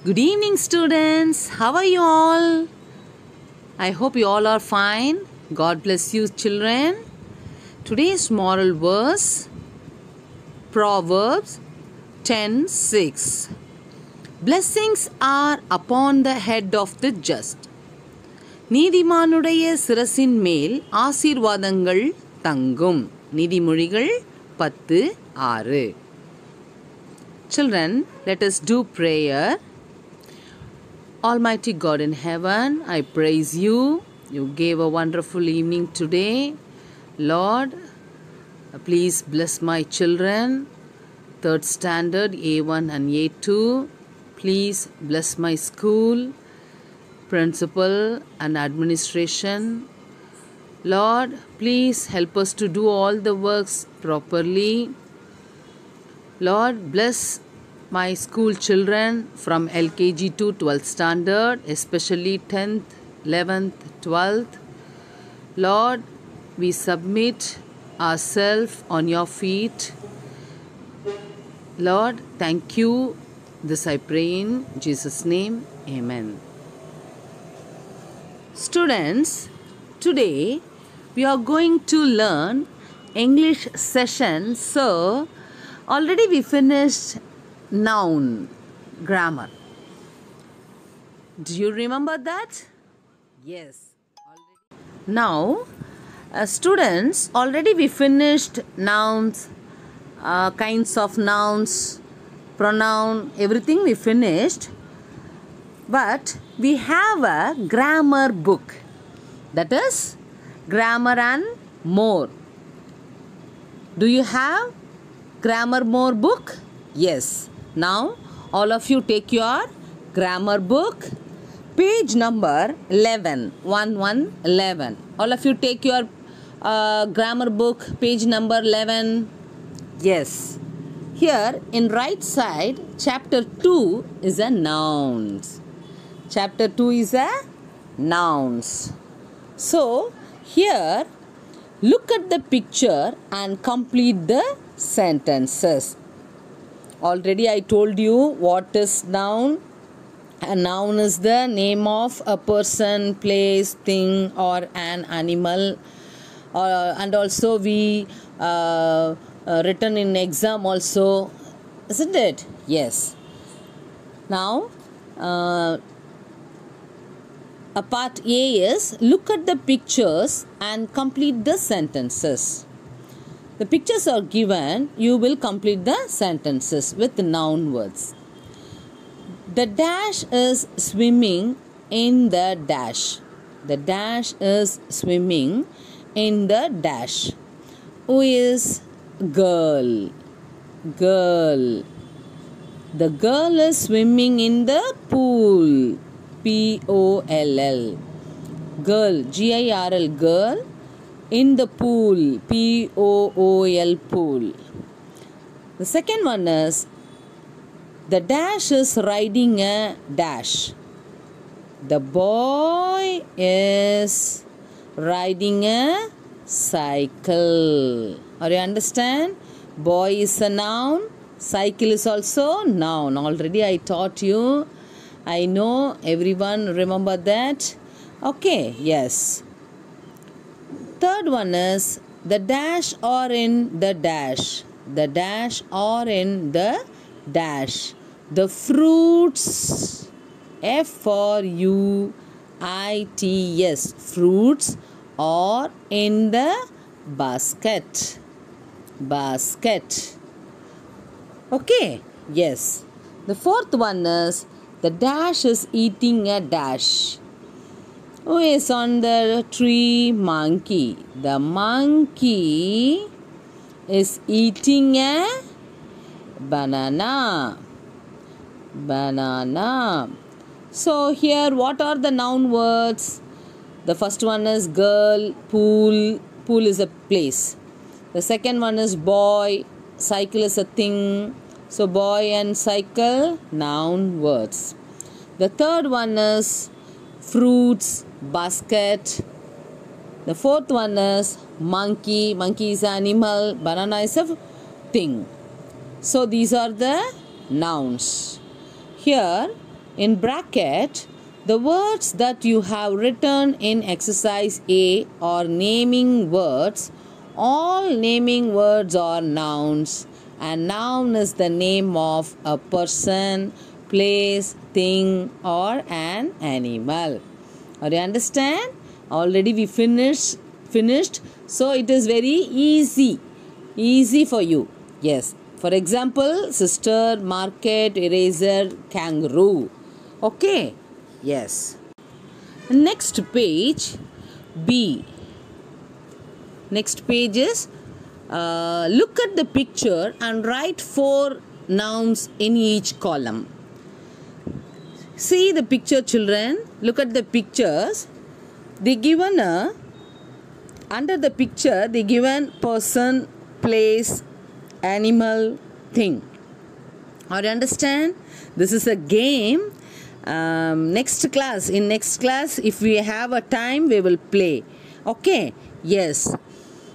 Good evening, students. How are you all? I hope you all are fine. God bless you, children. Today's moral verse, Proverbs 10:6. Blessings are upon the head of the just. நீதிமானுடைய சிரசின் மேல் ஆசீர்வாதங்கள் தங்கும். நீதிமொழிகள் 10:6. Children, let us do prayer. Almighty God in heaven, I praise you. You gave a wonderful evening today. Lord, please bless my children, 3rd standard A1 and A2. Please bless my school, principal and administration. Lord, please help us to do all the works properly. Lord, bless my school children from LKG to 12th standard, especially 10th, 11th, 12th. Lord, we submit ourselves on your feet. Lord, thank you. This I pray in Jesus' name. Amen. Students, today we are going to learn English session. So, already we finished noun grammar. Do you remember that? Yes. Now, students, already we finished nouns, kinds of nouns, pronoun, everything we finished. But we have a grammar book. That is Grammar and More. Do you have Grammar More book? Yes. Now all of you take your grammar book, page number 11. 11. All of you take your grammar book, page number 11. Yes. Here in right side, chapter 2 is a nouns. Chapter 2 is a nouns. So here, look at the picture and complete the sentences. Already I told you what is noun. A noun is the name of a person, place, thing or an animal. And also we written in exam also. Isn't it? Yes. Now, part A is look at the pictures and complete the sentences. The pictures are given, you will complete the sentences with noun words. The dash is swimming in the dash. The dash is swimming in the dash. Who is girl? Girl. The girl is swimming in the pool. P-O-L-L. Girl. G-I-R-L. Girl. In the pool. P-O-O-L. Pool. The second one is the dash is riding a dash. The boy is riding a cycle. Are you understand? Boy is a noun. Cycle is also noun. Already I taught you. I know everyone remember that. Okay, yes. Third one is the dash or in the dash. The dash or in the dash. The fruits. F-R-U-I-T-S. Fruits are in the basket. Basket. Okay, yes. The fourth one is the dash is eating a dash. Who is on the tree? Monkey. The monkey is eating a banana. Banana. So here what are the noun words? The first one is girl, pool. Pool is a place. The second one is boy. Cycle is a thing. So boy and cycle, noun words. The third one is fruits, basket. The fourth one is monkey. Monkey is an animal. Banana is a thing. So these are the nouns. Here in bracket, the words that you have written in exercise A are naming words. All naming words are nouns, and noun is the name of a person, place, thing, or an animal. Are you understand? Already we finished. So it is very easy for you. Yes. For example, sister, market, eraser, kangaroo. Okay. Yes. Next page, B. Next page is look at the picture and write 4 nouns in each column. See the picture, children. Look at the pictures. They given under the picture they given person, place, animal, thing. Or you understand? This is a game. Next class, if we have a time, we will play. Okay. Yes.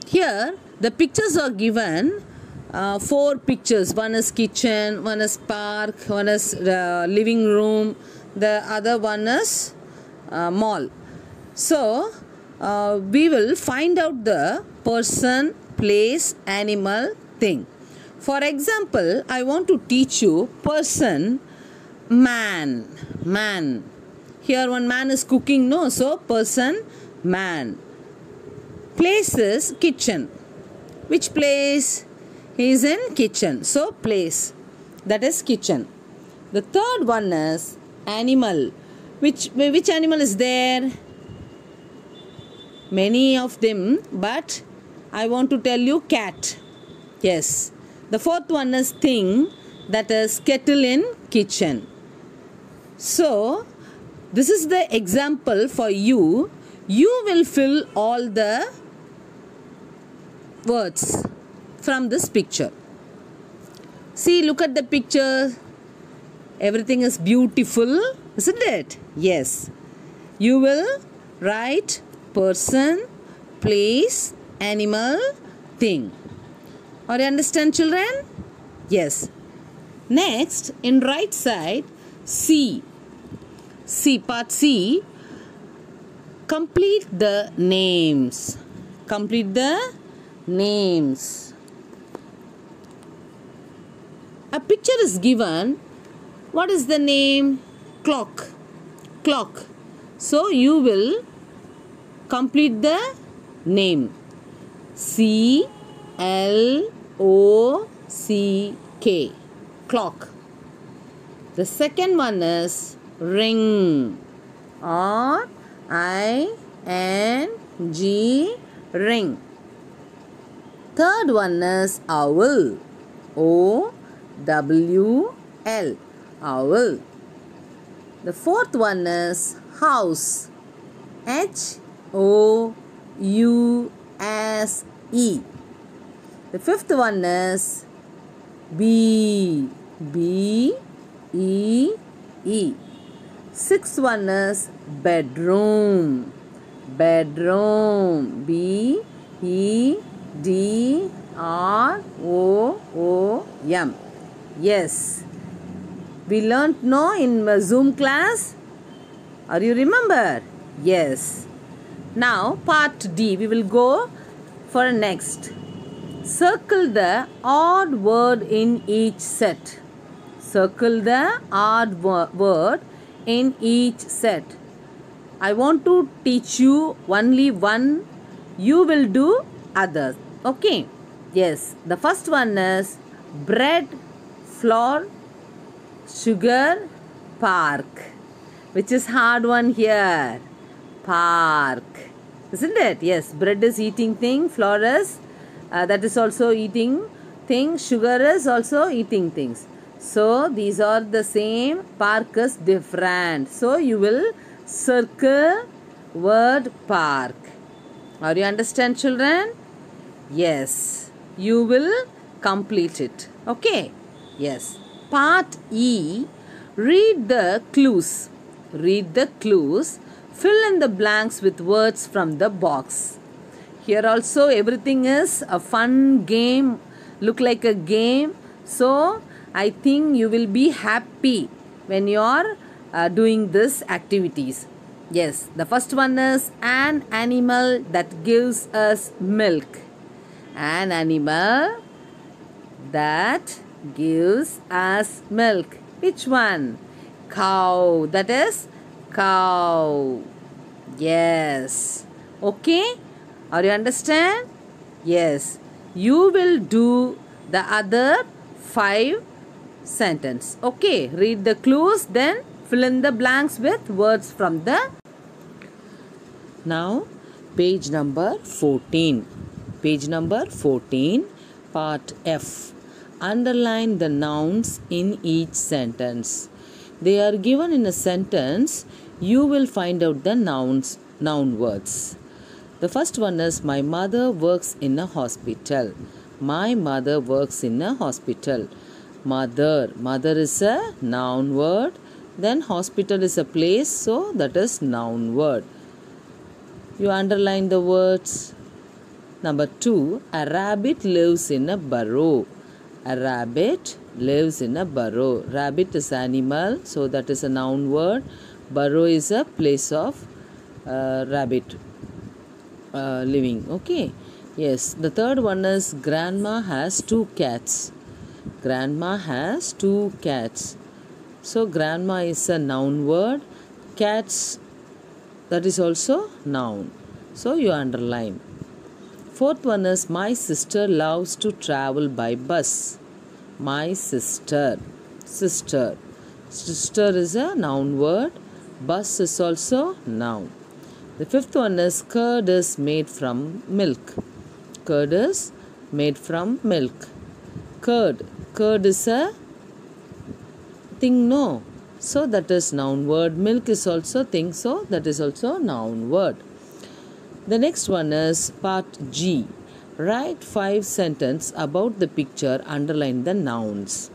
Here the pictures are given. 4 pictures. One is kitchen, one is park, one is living room, the other one is mall. So we will find out the person, place, animal, thing. For example, I want to teach you person, man. Here one man is cooking, no? So person, man. Place is kitchen. Which place? He is in kitchen. So place. That is kitchen. The third one is animal. Which animal is there? Many of them, but I want to tell you cat. Yes. The fourth one is thing. That is kettle in kitchen. So this is the example for you. You will fill all the words from this picture. See, look at the picture. Everything is beautiful, isn't it? Yes. You will write person, place, animal, thing. Or you understand, children? Yes. Next, in right side, C. Part C. Complete the names. Complete the names. A picture is given. What is the name? Clock. So you will complete the name. CLOCK. Clock. The second one is ring. RING. Ring. Third one is owl. OWL. Owl. The fourth one is house. HOUSE. The fifth one is BEE. Sixth one is bedroom. BEDROOM. Yes. We learnt no in Zoom class. Are you remember? Yes. Now part D. We will go for next. Circle the odd word in each set. Circle the odd word in each set. I want to teach you only one. You will do others. Okay. Yes. The first one is bread, flour, sugar, park. Which is hard one here? Park. Isn't it? Yes. Bread is eating thing. Flour is that is also eating thing. Sugar is also eating things. So these are the same. Park is different. So you will circle word park. Are you understand, children? Yes. You will complete it. Okay. Yes. Part E. Read the clues. Fill in the blanks with words from the box. Here also everything is a fun game. Look like a game. So I think you will be happy when you are doing these activities. Yes, the first one is an animal that gives us milk. An animal that gives us milk. Which one? Cow. That is cow. Yes. Okay? Are you understand? Yes. You will do the other 5 sentence. Okay. Read the clues, then fill in the blanks with words from the. Now, page number 14. Page number 14, part F. Underline the nouns in each sentence. They are given in a sentence. You will find out the noun words. The first one is my mother works in a hospital. My mother works in a hospital. Mother. Mother is a noun word. Then hospital is a place, so that is noun word. You underline the words. Number 2, a rabbit lives in a burrow. A rabbit lives in a burrow. Rabbit is animal, so that is a noun word. Burrow is a place of rabbit living. Okay. Yes. The third one is grandma has 2 cats. Grandma has 2 cats. So grandma is a noun word. Cats, that is also noun. So you underline. Fourth one is my sister loves to travel by bus. My sister. Sister. Sister is a noun word. Bus is also noun. The fifth one is curd is made from milk. Curd is made from milk. Curd. Curd is a thing, no? So that is noun word. Milk is also thing, so that is also noun word. The next one is part G. Write 5 sentences about the picture. Underline the nouns.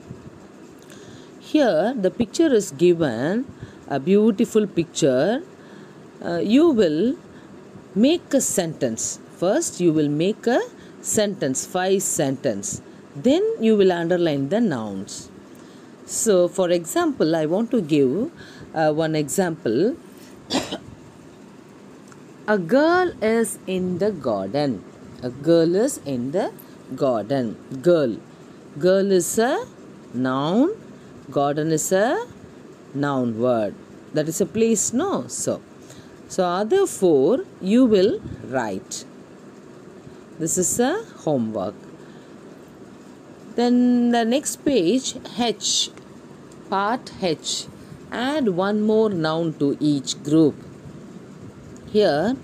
Here the picture is given, a beautiful picture. You will make a sentence. First you will make a sentence, 5 sentences. Then you will underline the nouns. So for example, I want to give one example. A girl is in the garden. A girl is in the garden. Girl. Girl is a noun. Garden is a noun word. That is a place, no? So other 4 you will write. This is a homework. Then the next page, H. Part H. Add one more noun to each group. Here,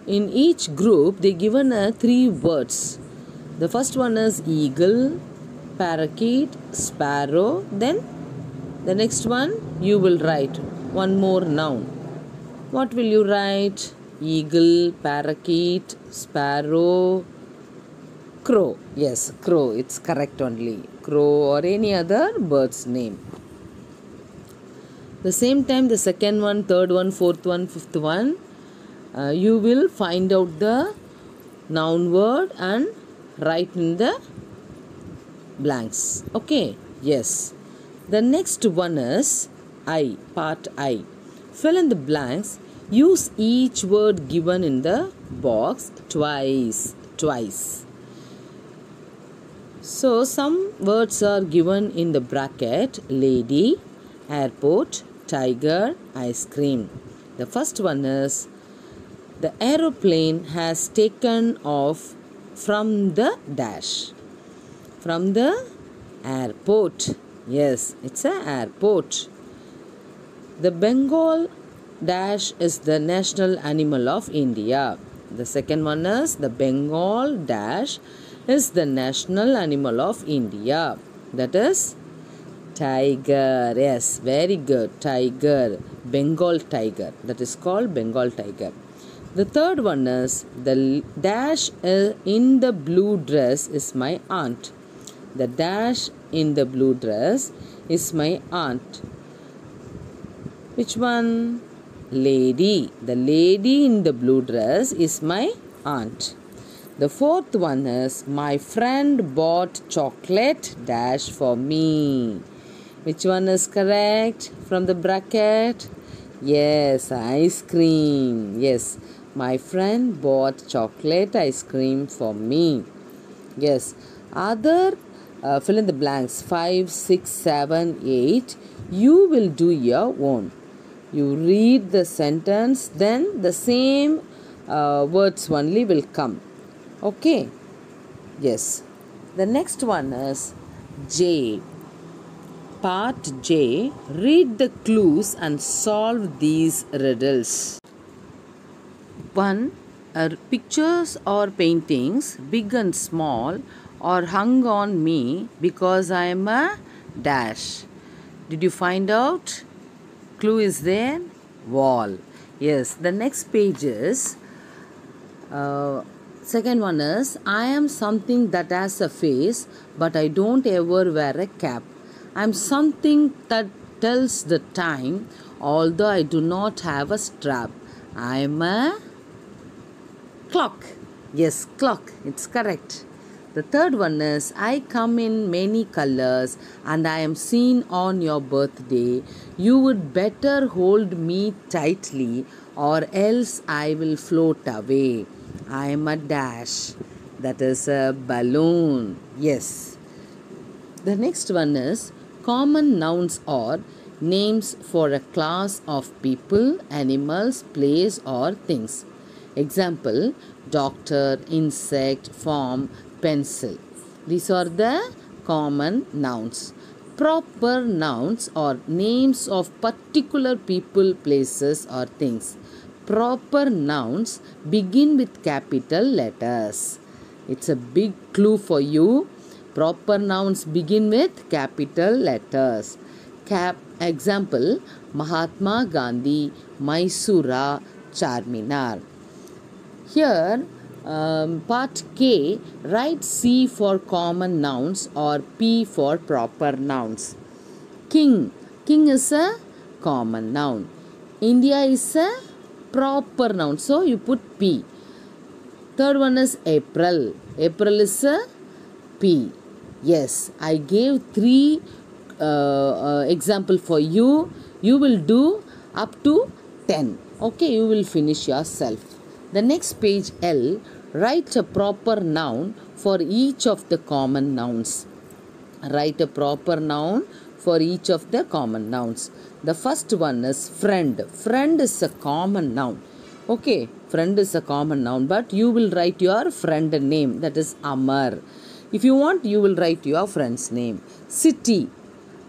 in each group, they given 3 words. The first one is eagle, parakeet, sparrow. Then the next one, you will write one more noun. What will you write? Eagle, parakeet, sparrow, crow. Yes, crow. It's correct only. Crow or any other bird's name. The same time, the second one, third one, fourth one, fifth one, you will find out the noun word and write in the blanks. Okay. Yes. The next one is I. Part I. Fill in the blanks. Use each word given in the box twice. So some words are given in the bracket: lady, airport, tiger, ice cream. The first one is the aeroplane has taken off from the dash. From the airport. Yes, it's an airport. The Bengal dash is the national animal of India. The second one is the Bengal dash is the national animal of India. That is tiger. Yes, very good. Tiger. Bengal tiger. That is called Bengal tiger. The third one is the dash in the blue dress is my aunt. The dash in the blue dress is my aunt. Which one? Lady. The lady in the blue dress is my aunt. The fourth one is my friend bought chocolate dash for me. Which one is correct from the bracket? Yes, ice cream. Yes, my friend bought chocolate ice cream for me. Yes, other fill in the blanks 5, 6, 7, 8. You will do your own. You read the sentence, then the same words only will come. Okay. Yes. The next one is J. Part J. Read the clues and solve these riddles. 1. Pictures or paintings, big and small, are hung on me because I am a dash. Did you find out? Clue is there? Wall. Yes. The next page is second one is I am something that has a face, but I don't ever wear a cap. I am something that tells the time, although I do not have a strap. I am a clock. Yes, clock. It's correct. The third one is I come in many colors and I am seen on your birthday. You would better hold me tightly or else I will float away. I am a dash. That is a balloon. Yes. The next one is common nouns are names for a class of people, animals, place or things. Example, doctor, insect, farm, pencil. These are the common nouns. Proper nouns are names of particular people, places or things. Proper nouns begin with capital letters. It's a big clue for you. Proper nouns begin with capital letters. Example, Mahatma Gandhi, Mysura, Charminar. Here, part K, write C for common nouns or P for proper nouns. King. King is a common noun. India is a proper noun. So, you put P. Third one is April. April is a P. Yes, I gave 3 example for you. You will do up to 10. Okay, you will finish yourself. The next page L, write a proper noun for each of the common nouns. Write a proper noun for each of the common nouns. The first one is friend. Friend is a common noun. Okay, friend is a common noun, but you will write your friend name, that is Amar. If you want, you will write your friend's name. City.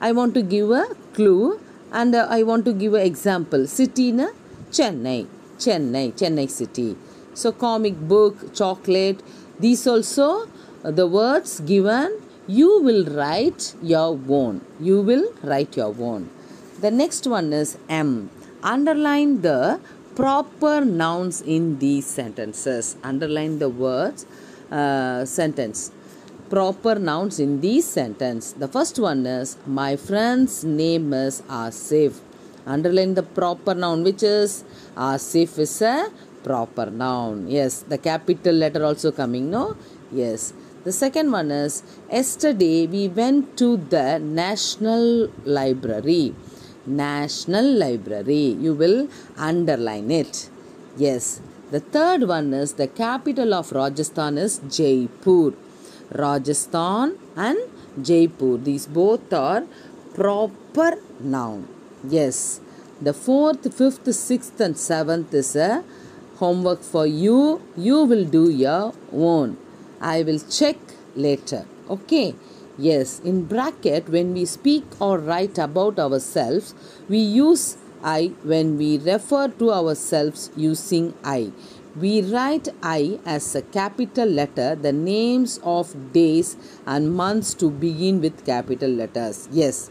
I want to give a clue and I want to give an example. City in Chennai. Chennai city. So comic book, chocolate, these also the words given, you will write your own. You will write your own. The next one is M. Underline the proper nouns in these sentences. Underline the words sentence. Proper nouns in these sentence. The first one is my friend's name is Asif. Underline the proper noun, which is Asif is a proper noun. Yes, the capital letter also coming, no? Yes. The second one is yesterday we went to the National Library. National Library. You will underline it. Yes. The third one is the capital of Rajasthan is Jaipur. Rajasthan and Jaipur. These both are proper noun. Yes. The 4th, 5th, 6th and 7th is a homework for you. You will do your own. I will check later. Okay. Yes. In bracket, when we speak or write about ourselves, we use I when we refer to ourselves using I. We write I as a capital letter, the names of days and months to begin with capital letters. Yes.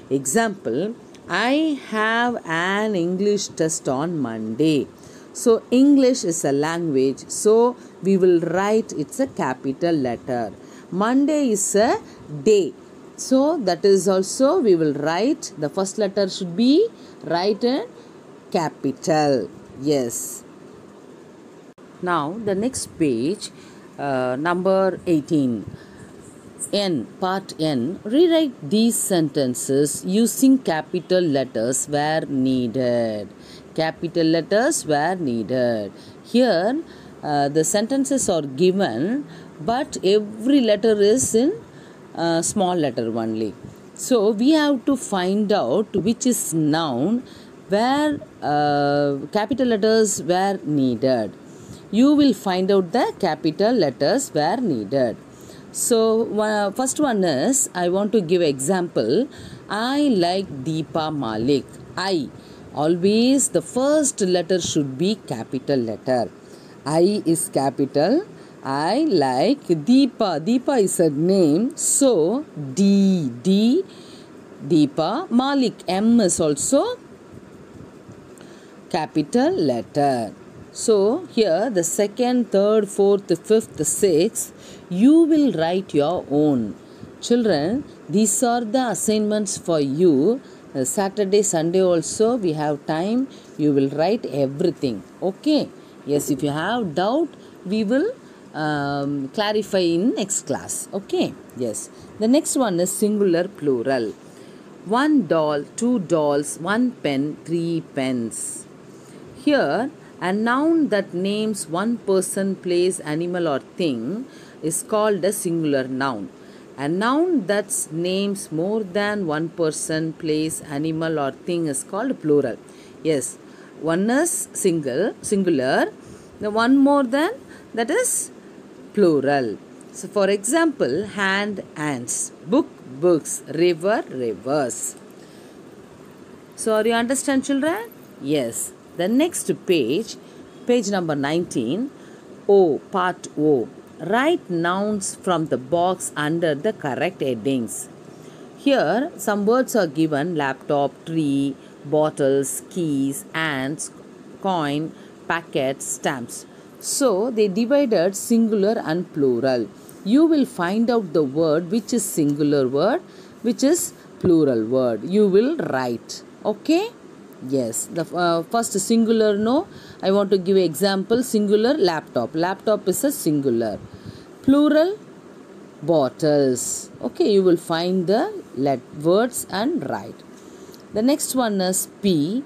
Example, I have an English test on Monday. So, English is a language. So, we will write it's a capital letter. Monday is a day. So, that is also we will write. The first letter should be write in capital. Yes. Now, the next page, number 18. N, part N, rewrite these sentences using capital letters where needed. Capital letters where needed. Here, the sentences are given, but every letter is in small letter only. So, we have to find out which is noun where capital letters were needed. You will find out the capital letters where needed. So, first one is, I want to give example. I like Deepa Malik. I. Always the first letter should be capital letter. I is capital. I like Deepa. Deepa is a name. So, D. Deepa. Malik. M is also capital letter. So, here the second, third, fourth, fifth, sixth, you will write your own. Children, these are the assignments for you. Saturday, Sunday also we have time. You will write everything. Okay. Yes, if you have doubt, we will clarify in next class. Okay. Yes. The next one is singular plural. 1 doll, 2 dolls, 1 pen, 3 pens. Here, a noun that names one person, place, animal or thing is called a singular noun. A noun that names more than one person, place, animal or thing is called plural. Yes, one is singular, the one more than that is plural. So, for example, hand, hands, book, books, river, rivers. So, are you understand, children? Yes. The next page, page number 19, O, part O. Write nouns from the box under the correct headings. Here, some words are given: laptop, tree, bottles, keys, ants, coin, packets, stamps. So, they divided singular and plural. You will find out the word which is singular word, which is plural word. You will write. Okay? Yes, the first singular, no. I want to give example. Singular, laptop. Laptop is a singular. Plural, bottles. Okay, you will find the words and write. The next one is P,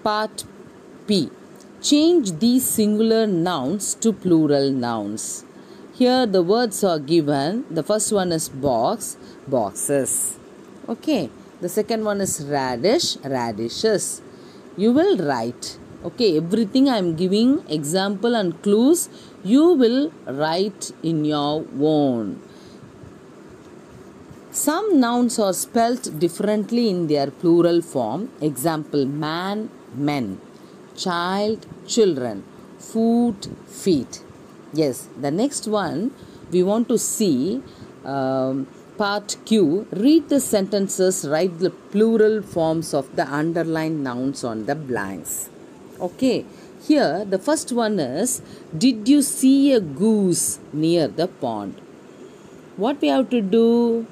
part P. Change these singular nouns to plural nouns. Here the words are given. The first one is box, boxes. Okay. The second one is radish, radishes. You will write. Okay, everything I am giving example and clues, you will write in your own. Some nouns are spelt differently in their plural form. Example, man, men. Child, children. Food, feet. Yes, the next one we want to see part Q. Read the sentences, write the plural forms of the underlined nouns on the blanks. Okay, here the first one is, did you see a goose near the pond? What we have to do?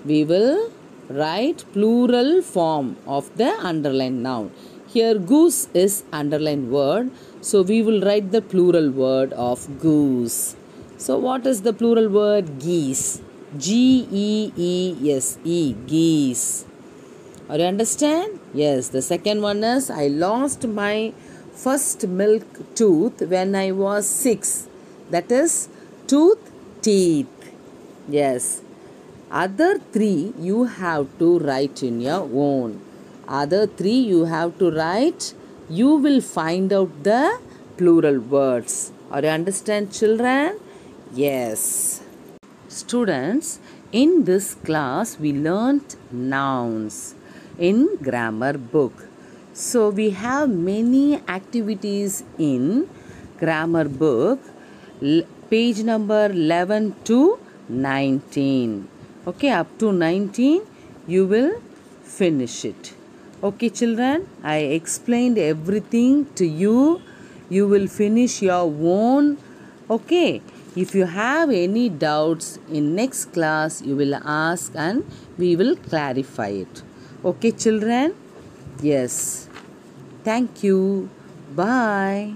We will write plural form of the underlined noun. Here goose is underlined word, so we will write the plural word of goose. So what is the plural word? Geese. Geese, geese. Are you understand? Yes, the second one is, I lost my first milk tooth when I was 6. That is tooth, teeth. Yes. Other 3 you have to write in your own. Other 3 you have to write. You will find out the plural words. Are you understand, children? Yes. Students, in this class we learnt nouns in grammar book. So we have many activities in grammar book, page number 11 to 19. Okay, up to 19 you will finish it. Okay, children, I explained everything to you. You will finish your own. Okay, if you have any doubts in next class, you will ask and we will clarify it. Okay, children? Yes. Thank you. Bye.